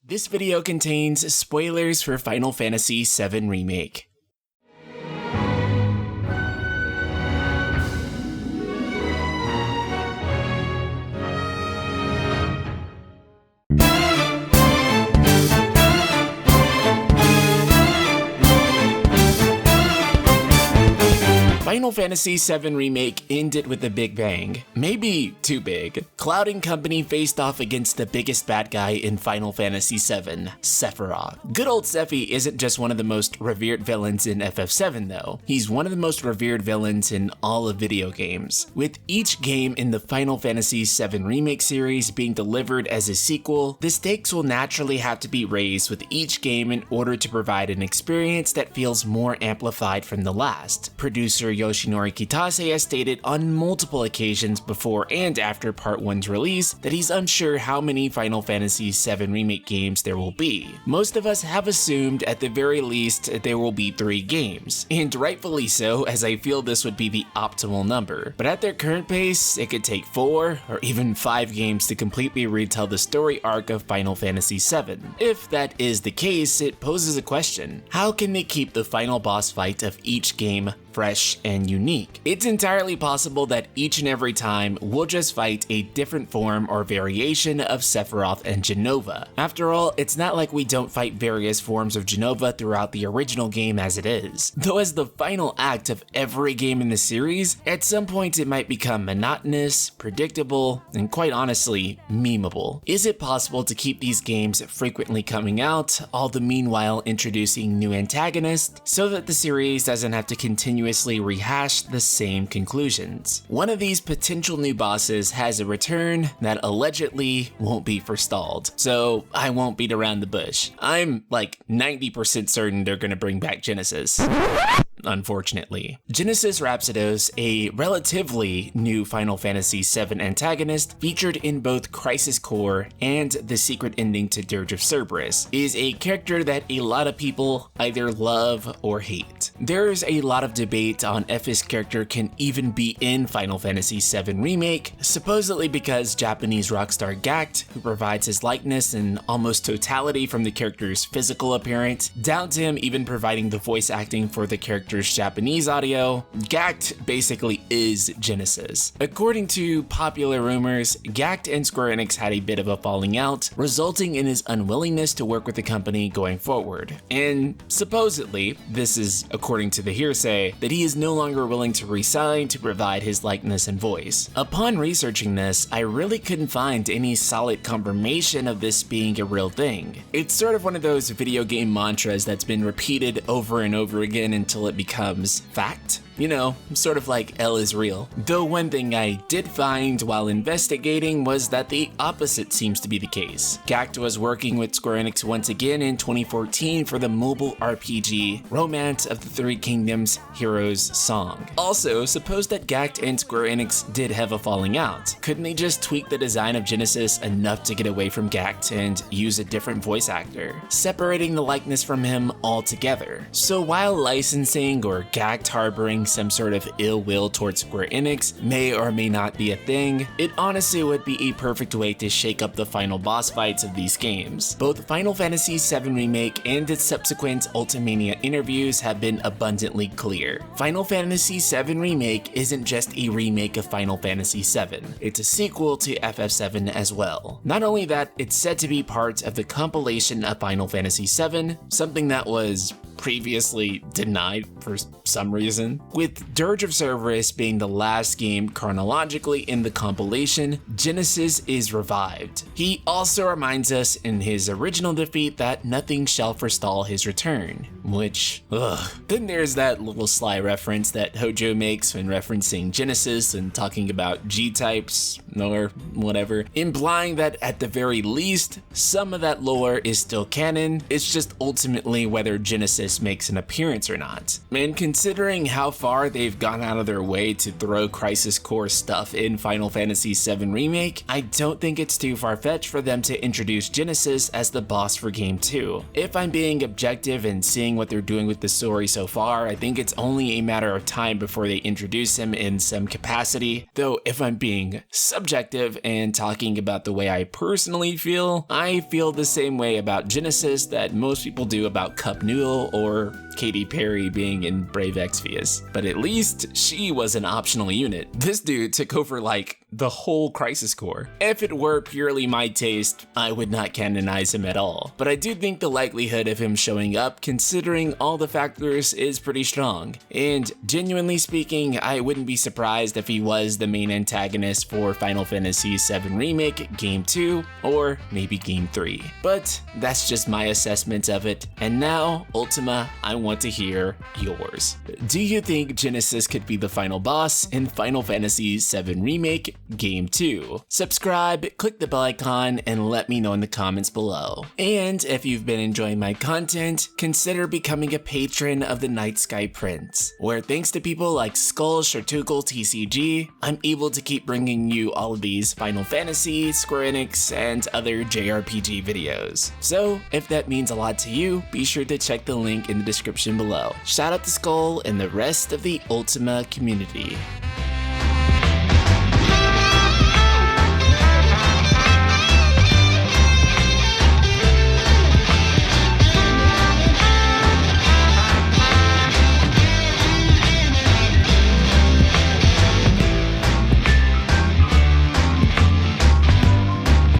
This video contains spoilers for Final Fantasy VII Remake. Final Fantasy VII Remake ended with a big bang. Maybe too big. Cloud & Company faced off against the biggest bad guy in Final Fantasy VII, Sephiroth. Good old Sephi isn't just one of the most revered villains in FF7 though. He's one of the most revered villains in all of video games. With each game in the Final Fantasy VII Remake series being delivered as a sequel, the stakes will naturally have to be raised with each game in order to provide an experience that feels more amplified from the last. Producer Yoshinori Kitase has stated on multiple occasions before and after Part 1's release that he's unsure how many Final Fantasy VII Remake games there will be. Most of us have assumed at the very least there will be 3 games, and rightfully so, as I feel this would be the optimal number. But at their current pace, it could take 4 or even 5 games to completely retell the story arc of Final Fantasy VII. If that is the case, it poses a question. How can they keep the final boss fight of each game fresh and unique? It's entirely possible that each and every time we'll just fight a different form or variation of Sephiroth and Jenova. After all, it's not like we don't fight various forms of Jenova throughout the original game as it is. Though as the final act of every game in the series, at some point it might become monotonous, predictable, and quite honestly, memeable. Is it possible to keep these games frequently coming out, all the meanwhile introducing new antagonists, so that the series doesn't have to continuously rehash the same conclusions? One of these potential new bosses has a return that allegedly won't be forestalled, so I won't beat around the bush. I'm like 90% certain they're gonna bring back Genesis. Unfortunately. Genesis Rhapsodos, a relatively new Final Fantasy VII antagonist featured in both Crisis Core and the secret ending to Dirge of Cerberus, is a character that a lot of people either love or hate. There's a lot of debate on if his character can even be in Final Fantasy VII Remake, supposedly because Japanese rockstar Gact, who provides his likeness in almost totality from the character's physical appearance, down to him even providing the voice acting for the character's Japanese audio, Gact basically is Genesis. According to popular rumors, Gact and Square Enix had a bit of a falling out, resulting in his unwillingness to work with the company going forward. And supposedly, this is according to the hearsay, that he is no longer willing to re-sign to provide his likeness and voice. Upon researching this, I really couldn't find any solid confirmation of this being a real thing. It's sort of one of those video game mantras that's been repeated over and over again until it becomes fact. You know, sort of like L is real. Though one thing I did find while investigating was that the opposite seems to be the case. Gact was working with Square Enix once again in 2014 for the mobile RPG Romance of the Three Kingdoms Heroes Song. Also, suppose that Gact and Square Enix did have a falling out. Couldn't they just tweak the design of Genesis enough to get away from Gact and use a different voice actor, separating the likeness from him altogether? So while licensing or Gact harboring some sort of ill will towards Square Enix may or may not be a thing, it honestly would be a perfect way to shake up the final boss fights of these games. Both Final Fantasy VII Remake and its subsequent Ultimania interviews have been abundantly clear. Final Fantasy VII Remake isn't just a remake of Final Fantasy VII, it's a sequel to FF7 as well. Not only that, it's said to be part of the compilation of Final Fantasy VII, something that was previously denied for some reason. With Dirge of Cerberus being the last game chronologically in the compilation, Genesis is revived. He also reminds us in his original defeat that nothing shall forestall his return, which, Then there's that little sly reference that Hojo makes when referencing Genesis and talking about G-types or whatever, implying that at the very least, some of that lore is still canon. It's just ultimately whether Genesis Genesis makes an appearance or not. And considering how far they've gone out of their way to throw Crisis Core stuff in Final Fantasy VII Remake, I don't think it's too far-fetched for them to introduce Genesis as the boss for Game 2. If I'm being objective and seeing what they're doing with the story so far, I think it's only a matter of time before they introduce him in some capacity. Though if I'm being subjective and talking about the way I personally feel, I feel the same way about Genesis that most people do about Cup Noodle or Katy Perry being in Brave Exvius. But at least she was an optional unit. This dude took over like the whole Crisis Core. If it were purely my taste, I would not canonize him at all. But I do think the likelihood of him showing up, considering all the factors, is pretty strong. And genuinely speaking, I wouldn't be surprised if he was the main antagonist for Final Fantasy VII Remake Game 2, or maybe Game 3. But that's just my assessment of it. And now, Ultima, I want to hear yours. Do you think Genesis could be the final boss in Final Fantasy VII Remake Game 2? Subscribe, click the bell icon, and let me know in the comments below. And if you've been enjoying my content, consider becoming a patron of the Night Sky Prince, where thanks to people like Skull Shartugal TCG, I'm able to keep bringing you all of these Final Fantasy, Square Enix, and other JRPG videos. So if that means a lot to you, be sure to check the link in the description below. Shout out to Skull and the rest of the Ultima community.